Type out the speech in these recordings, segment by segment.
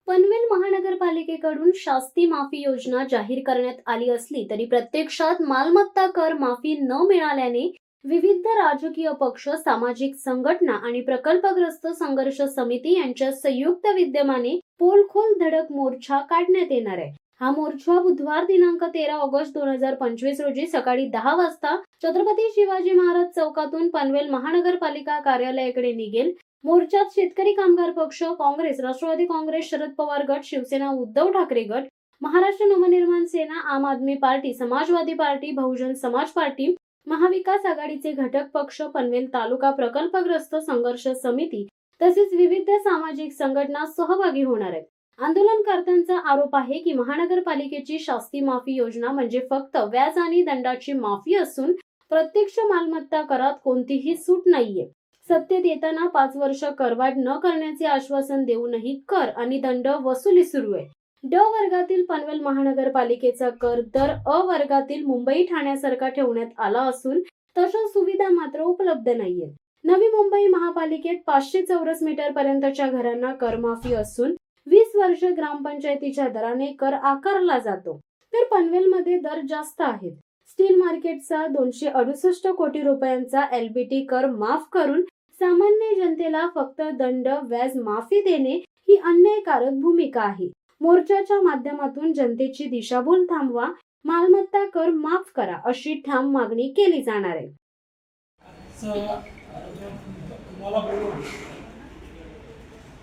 पनवेल महानगरपालिकेकडून शास्ती माफी योजना जाहीर करण्यात आली असली तरी प्रत्यक्षात मालमत्ता कर माफी न मिळाल्याने विविध राजकीय पक्ष, सामाजिक संघटना आणि प्रकल्पग्रस्त संघर्ष समिती यांच्या संयुक्त विद्यमाने पोलखोल धडक मोर्चा काढण्यात येणार आहे। हा मोर्चा बुधवार दिनांक 13 ऑगस्ट 2025 रोजी सकाळी 10 वाजता छत्रपती शिवाजी महाराज चौकातून पनवेल महानगरपालिका कार्यालयाकडे निघेल। मोर्चात शेतकरी कामगार पक्ष, काँग्रेस, राष्ट्रवादी काँग्रेस, शरद पवार गट, शिवसेना, उद्धव ठाकरे गट, महाराष्ट्र नवनिर्माण सेना, आम आदमी पार्टी, समाजवादी पार्टी, बहुजन समाज पार्टी, महाविकास आघाडीचे घटक पक्ष, पनवेल तालुका प्रकल्पग्रस्त संघर्ष समिती तसेच विविध सामाजिक संघटना सहभागी होणार आहेत। आंदोलनकर्त्यांचा आरोप आहे की महानगरपालिकेची शास्ती माफी योजना म्हणजे फक्त व्याज आणि दंडाची माफी असून प्रत्यक्ष मालमत्ता करात कोणतीही सूट नाहीये। सत्तेत येताना 5 वर्ष करवाढ न करण्याचे आश्वासन देऊनही कर आणि दंड वसुली सुरू आहे। ड वर्गातील पनवेल महानगरपालिकेचा कर दर अ वर्गातील मुंबई ठाण्यासारखा ठेवण्यात आला असून तशा सुविधा मात्र उपलब्ध नाहीये। नवी मुंबई महापालिकेत 500 चौरस मीटर पर्यंतच्या घरांना करमाफी असून 20 वर्ष ग्रामपंचायतीच्या दराने कर आकारला जातो, तर पनवेलमध्ये दर जास्त आहेत। स्टील मार्केटचा 268 कोटी रुपयांचा एलबीटी कर माफ करून सामान्य जनतेला फक्त दंड व्याज माफी देणे ही अन्यायकारक भूमिका आहे। मोर्चाच्या माध्यमातून जनतेची दिशाभूल थांबवा, मालमत्ता कर माफ करा अशी ठाम मागणी केली जाणार आहे।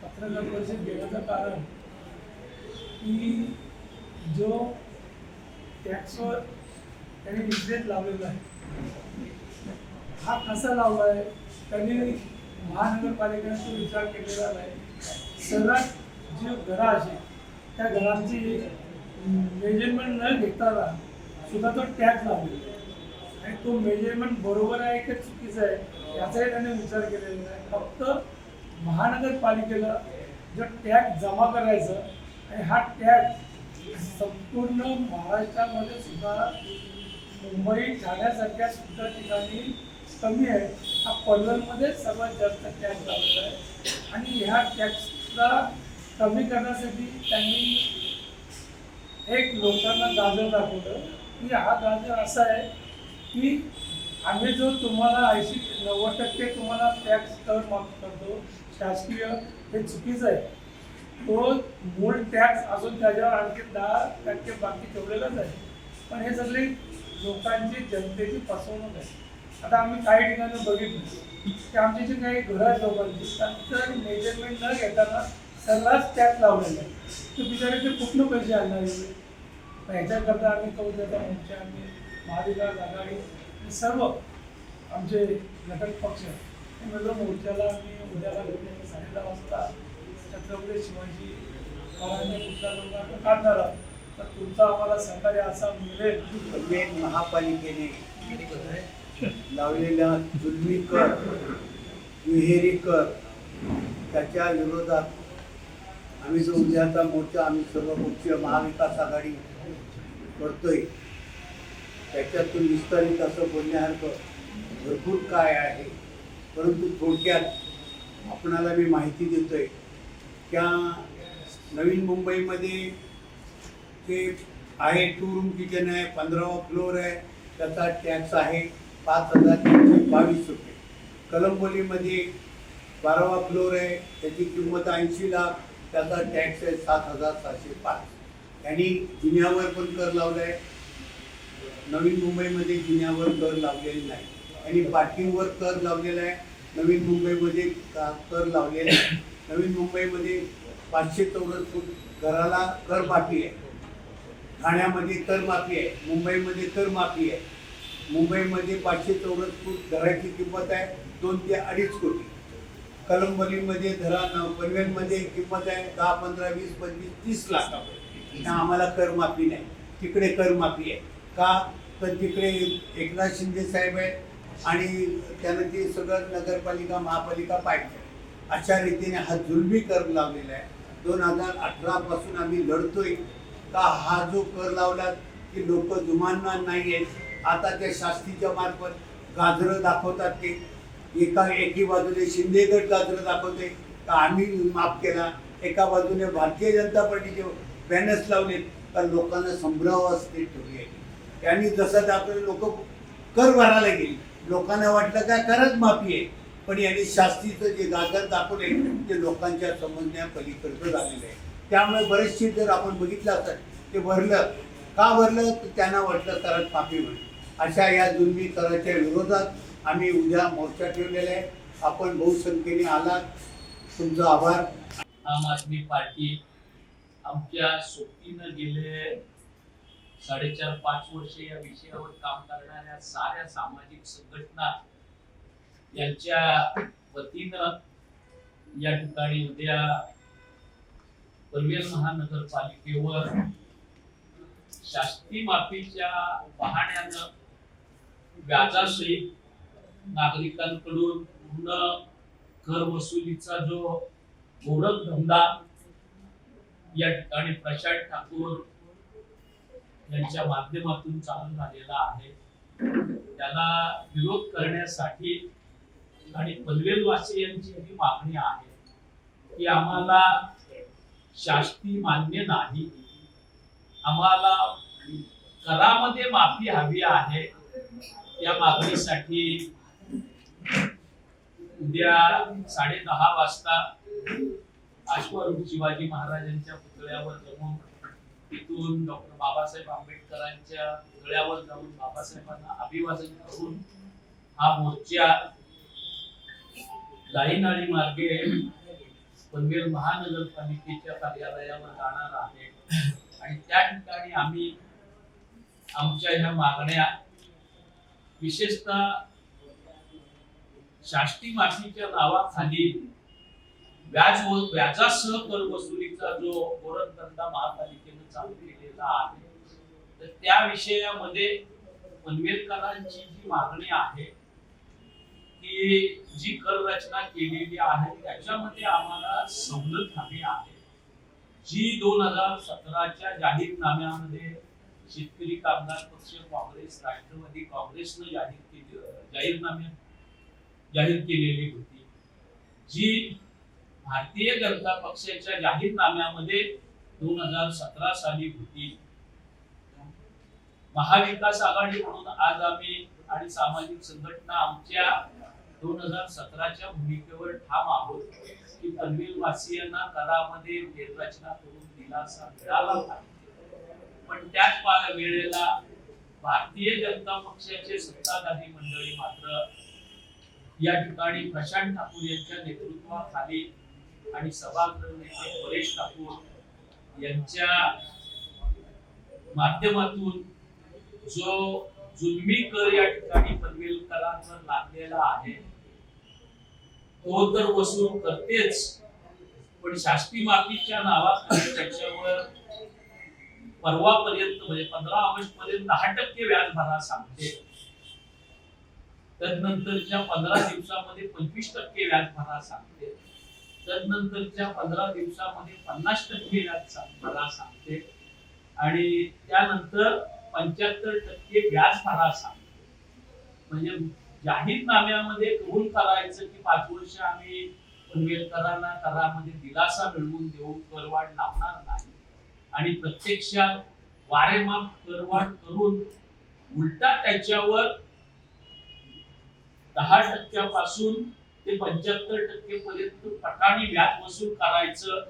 पत्रकार परिषद घेण्याचं कारण की जो टॅक्सवर त्यांनी विक्रेत लावलेला आहे हा कसा लावला आहे त्यांनी महानगरपालिकेने तो विचार केलेला नाही। सर्वात जी घरं अशी त्या घरांची मेजरमेंट न घेताना सुद्धा तो टॅक्स लावलेला आहे आणि तो मेजरमेंट बरोबर आहे की चुकीचं आहे याचाही त्याने विचार केलेला नाही। फक्त महानगरपालिकेला जो टॅक्स जमा करायचा आणि हा टॅक्स संपूर्ण महाराष्ट्रामध्ये सुद्धा मुंबई ठाण्यासारख्या सुद्धा ठिकाणी कमी आहे। हा पनवेलमध्ये सर्वात जास्त टॅक्स लावलेला आहे आणि ह्या टॅक्सला कमी करण्यासाठी त्यांनी एक लोकांना गाजर दाखवलं की हा गाजर असा आहे की आम्ही जो तुम्हाला 80-90% तुम्हाला टॅक्स कर माफ करतो शासकीय, हे चुकीचं आहे। तो मूळ टॅक्स असून त्याच्यावर आणखी 10% बाकी ठेवलेलाच आहे, पण हे सगळे लोकांची, जनतेची फसवणूक आहे। आता आम्ही काही ठिकाणी बघितलं की आमची जी काही घरं आहेत लोकांची त्यांचं मेजरमेंट न घेताना सर्रास टॅक्स लावलेला आहे, तर बिचारे ते कुठून पैसे आणणार आहे? ह्याच्याकरता आम्ही कौद्याचा मोर्चा, आम्ही महाविकास आघाडी सर्व आमचे घटक पक्ष मिळून मोर्चाला आम्ही उद्याला घेऊन 10:30 वाजता छत्रपती शिवाजी महाराजांच्या पुतळ्याजवळ काढणार आहोत। तर तुमचा आम्हाला सहकार्य असा मिळेल। पनवेल महापालिकेने लावलेल्या जुलमी कर, दुहेरी कर त्याच्या विरोधात आम्ही जो उद्याचा मोर्चा आम्ही सर्वपक्षीय महाविकास आघाडी करतोय त्याच्यातून विस्तारित असं बोलण्यासारखं भरपूर काय आहे, परंतु थोडक्यात आपणाला मी माहिती देतोय त्या नवीन मुंबईमध्ये ते आहे 2 रूम किचन आहे, 15वा फ्लोअर आहे, त्याचा टॅक्स आहे 5,322 रुपये। कलंबोलीमध्ये 12वा फ्लोअर आहे, त्याची किंमत 80 लाख, त्याचा टॅक्स आहे 7,705। त्यांनी जिन्यावर पण कर लावला आहे, नवीन मुंबईमध्ये जिन्यावर कर लावलेला नाही। त्यांनी पार्किंगवर कर लावलेला आहे, नवीन मुंबईमध्ये कर लावलेला आहे। नवीन मुंबईमध्ये 500 चौरस फूट घराला कर माफी आहे, ठाण्यामध्ये कर माफी आहे, मुंबईमध्ये कर माफी आहे। मुंबईमध्ये 500 चौरस फूट घराची किंमत आहे 2 ते 2.5 कोटी। कलंबोलीमध्ये पनवेलमध्ये किंमत आहे 10, 15, 20, 25, 30 लाख। आम्हाला कर माफी नाही, तिकडे कर माफी आहे का? तर तिकडे एकनाथ शिंदे साहेब आहेत आणि त्यानं ते सगळं नगरपालिका महापालिका पाडते। अशा रीतीने हा जुलमी कर लावलेला आहे। 2018 पासून आम्ही लढतोय का हा जो कर लावला की लोक जुमानणार नाही आहेत। आता त्या शास्तीच्या मार्फत गाजरं दाखवतात, ते एकी बाजूने शिंदे गट गाजरं दाखवते का आम्ही माफ केला, एका बाजूने भारतीय जनता पार्टीचे बॅनर्स लावलेत, कारण लोकांना संभ्रमावस्थेत ठेवली आहे. त्यांनी जसं दाखवलं लोक कर भरायला गेली, लोकांना वाटलं काय करच माफी आहे, पण यांनी शास्तीचं जे गाजर दाखवले ते लोकांच्या समजण्या पलीकडचं झालेलं आहे. त्यामुळे बरेचसे जर आपण बघितलं असतं ते भरलं का भरलं तर त्यांना वाटलं करत माफी म्हणून. अशा या जुलमी कराच्या विरोधात आम्ही उद्या मोर्चा ठेवलेला आहे. आपण बहुसंख्येने आलात, तुमचा आभार. आम आदमी पार्टी आमच्या सोबतीनं गेले 4.5-5 वर्ष या विषयावर काम करणाऱ्या साऱ्या सामाजिक संघटना यांच्या वतीनं या ठिकाणी उद्या पनवेल महानगरपालिकेवर शास्ती माफीच्या बहाण्यानं व्याजासहित नागरिकांकडून पूर्ण कर वसुलीचा जो गोरख धंदा या ठिकाणी प्रशांत ठाकूर यांच्या माध्यमातून चालू झालेला आहे, त्याला विरोध करण्यासाठी आणि पनवेल वासियांची जी मागणी आहे की आम्हाला शास्ती मान्य नाही, आम्हाला करामध्ये माफी हवी आहे, या मागणीसाठी उद्या 10:30 वाजता अश्वारूढ शिवाजी महाराजांच्या पुतळ्यावर जाऊन तिथून डॉक्टर बाबासाहेब आंबेडकरांच्या पुतळ्यावर जाऊन बाबासाहेबांना अभिवादन करून हा मोर्चा लाईनाळी मार्गे पनवेल महानगरपालिकेच्या कार्यालयावर जाणार आहे. आणि त्या ठिकाणी आम्ही आमच्या ह्या मागण्या विशेषतः शास्ती माफीच्या नावाखाली व्याजासह कर वसुलीचा जो गोरखधंदा महापालिकेने चालू केलेला आहे, तर त्या विषयामध्ये पनवेलकरांची जी मागणी आहे की जी कर रचना केलेली आहे त्याच्यामध्ये आम्हाला सवलत हवी आहे, जी 2017च्या जाहीरनाम्यामध्ये शेतकरी कामगार पक्ष, काँग्रेस, राष्ट्रवादी काँग्रेसनं जाहीर केलेली होती, जी भारतीय जनता पक्षाच्या जाहीरनाम्यामध्ये 2017 साली होती. महाविकास आघाडी म्हणून आज आम्ही आणि सामाजिक संघटना आमच्या 2017च्या भूमिकेवर ठाम आहोत की पनवेल वासियांना करामध्ये फेररचना करून दिलासा मिळाला पाहिजे. पण त्याच वेळेला भारतीय जनता पक्षाचे सत्ताधारी मंडळी मात्र या ठिकाणी प्रशांत ठाकूर यांच्या नेतृत्वाखाली आणि सभागृह नेते परेश ठाकूर यांच्या माध्यमातून जो जुलमी कर या ठिकाणी पनवेलकरांवर लादलेला आहे तो तर वसूल करतेच, पण शास्ती माफीच्या नावाखाली त्याच्यावर परवापर्यंत म्हणजे 15 ऑगस्ट पर्यंत 10% व्याज भरा सांगते, तदनंतरच्या 15 दिवसामध्ये 25% व्याज भरा सांगते, तदनंतरच्या 15 दिवसामध्ये 50% व्याज भरा सांगते आणि त्यानंतर 75% व्याज भरा सांगते. म्हणजे जाहीरनाम्यामध्ये कबूल करायचं की 5 वर्ष आम्ही पनवेलकरांना करामध्ये दिलासा मिळवून देऊ, करवाढ लावणार नाही, आणि प्रत्यक्षात वारेमाप करवाढ करून उलटा त्याच्यावर 10% पासून ते 75% पर्यंत पटाणी व्याज वसूल करायचं.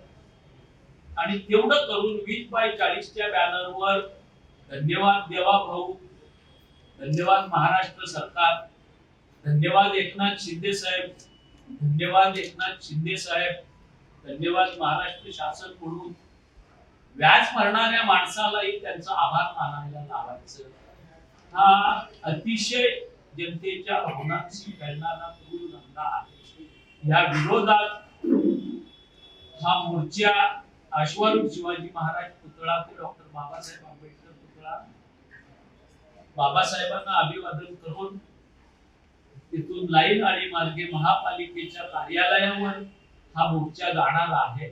आणि तेवढं करून 20/40च्या बॅनरवर धन्यवाद देवा भाऊ, धन्यवाद महाराष्ट्र सरकार, धन्यवाद एकनाथ शिंदे साहेब, धन्यवाद एकनाथ शिंदे साहेब, धन्यवाद महाराष्ट्र शासन म्हणून व्याज भरणाऱ्या माणसालाही त्यांचा आभार मानायला लावायचं. हा अतिशय जनतेच्या भावनांशी खेळणारा क्रूर धंदा आहे. या विरोधात हा मोर्चा अश्वारूढ शिवाजी महाराज पुतळा ते डॉक्टर बाबासाहेब आंबेडकर पुतळा, बाबासाहेबांना अभिवादन करून तिथून लाईनाळी मार्गे महापालिकेच्या कार्यालयावर हा मोर्चा जाणार आहे.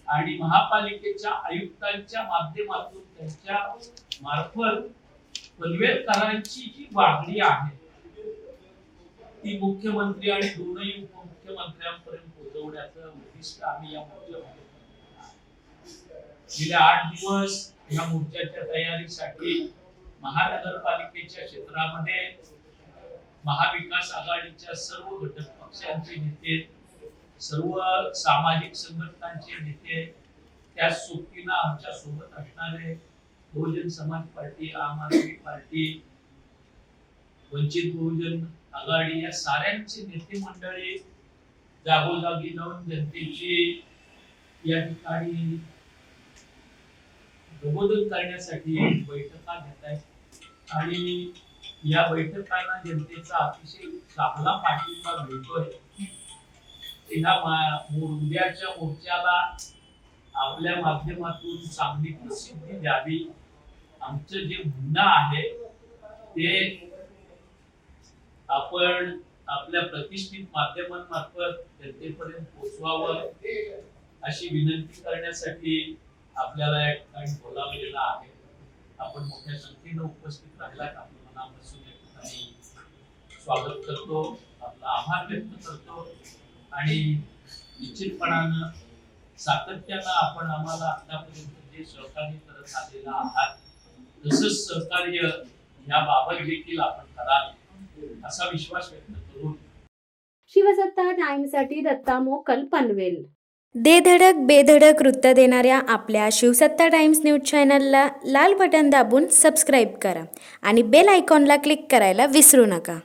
आणि महापालिकेच्या आयुक्तांच्या माध्यमातून त्यांच्या मार्फत पनवेलकरांची जी मागणी आहे ती मुख्यमंत्री आणि दोनही उपमुख्यमंत्र्यांपर्यंत पोहोचवण्याचं उद्दिष्ट आम्ही या मोर्चामध्ये गेले 8 दिवस या मोर्चाच्या तयारीसाठी महानगरपालिकेच्या क्षेत्रामध्ये महाविकास आघाडीच्या सर्व घटक पक्षांचे नेते, सर्व सामाजिक संघटनांचे नेते, त्या सोबतीनं आमच्या सोबत असणारे बहुजन समाज पार्टी, आम आदमी पार्टी, वंचित बहुजन आघाडी या साऱ्यांचे नेते मंडळी जागोजागी जाऊन जनतेची या ठिकाणी प्रबोधन करण्यासाठी बैठका घेत आहेत आणि या बैठकांना जनतेचा अतिशय चांगला पाठिंबा मिळतोय. उद्याच्या मोर्चाला आपल्या माध्यमातून चांगली प्रसिद्धी द्यावी, आमचं जे म्हणणं आहे ते आपण आपल्या प्रतिष्ठित माध्यमांमार्फत जनतेपर्यंत पोहोचवावं अशी विनंती करण्यासाठी आपल्याला या ठिकाणी बोलावलेलं आहे. आपण मोठ्या संख्येनं उपस्थित राहिलात, आपलं मनापासून या ठिकाणी स्वागत करतो, आपला आभार व्यक्त करतो आणि निश्चितपणानं सातत्यानं आपण आम्हाला आतापर्यंत जे सहकार्य करत आलेलं आहात तसंच सहकार्य याबाबत देखील आपण कराल असा विश्वास व्यक्त करून शिवसत्ता टाइम्ससाठी दत्ता मोकल पनवेल. दे धडक बेधडक वृत्त देणाऱ्या आपल्या शिवसत्ता टाइम्स न्यूज चॅनलला लाल बटन दाबून सबस्क्राईब करा आणि बेल आयकॉनला क्लिक करायला विसरू नका.